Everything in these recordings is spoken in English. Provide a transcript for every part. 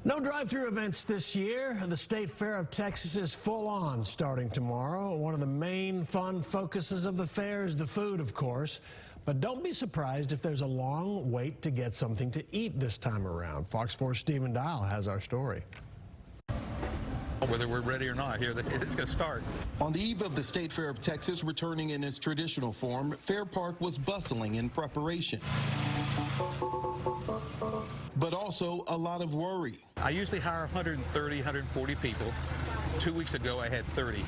No drive-through events this year. The State Fair of Texas is full on starting tomorrow. One of the main fun focuses of the fair is the food, of course. But don't be surprised if there's a long wait to get something to eat this time around. Fox 4's Stephen Dial has our story. Whether we're ready or not, here it's going to start. On the eve of the State Fair of Texas returning in its traditional form, Fair Park was bustling in preparation. But also a lot of worry. I usually hire 130, 140 people. 2 weeks ago, I had 30.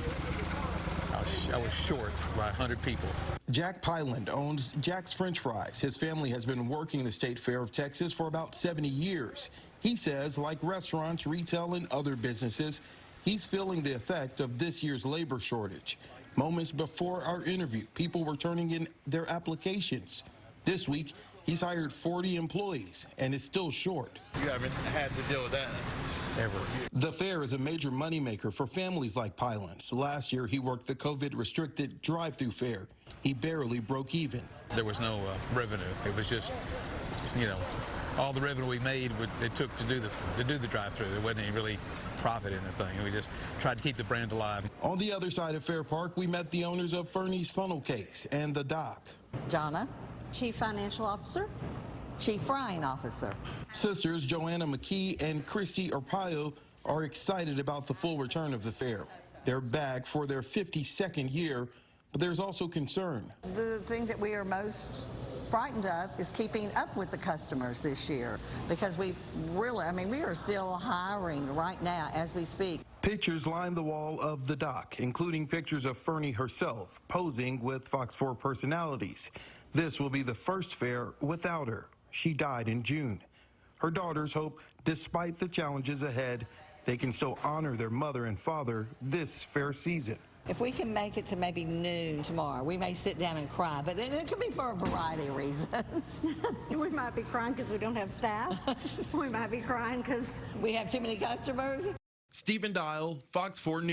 I was short by 100 people. Jack Pyland owns Jack's French Fries. His family has been working the State Fair of Texas for about 70 years. He says, like restaurants, retail, and other businesses, he's feeling the effect of this year's labor shortage. Moments before our interview, people were turning in their applications. This week, he's hired 40 employees and is still short. You haven't had to deal with that ever. The fair is a major moneymaker for families like Pyland's. Last year, he worked the COVID-restricted drive-through fair. He barely broke even. There was no revenue. It was just, you know, all the revenue we made it took to do the drive-through. There wasn't any really profit in the thing. We just tried to keep the brand alive. On the other side of Fair Park, we met the owners of Fernie's Funnel Cakes and The Dock. Jonna, Chief Financial Officer. Chief Frying Officer. Sisters Joanna McKee and Christy Arpaio are excited about the full return of the fair. They're back for their 52nd year, but there's also concern. The thing that we are most frightened of is keeping up with the customers this year, because we are still hiring right now as we speak. Pictures line the wall of The Dock, including pictures of Fernie herself posing with Fox 4 personalities. This will be the first fair without her. She died in June. Her daughters hope, despite the challenges ahead, they can still honor their mother and father this fair season. If we can make it to maybe noon tomorrow, we may sit down and cry, but it could be for a variety of reasons. We might be crying because we don't have staff. We might be crying because we have too many customers. Stephen Dial, Fox 4 News.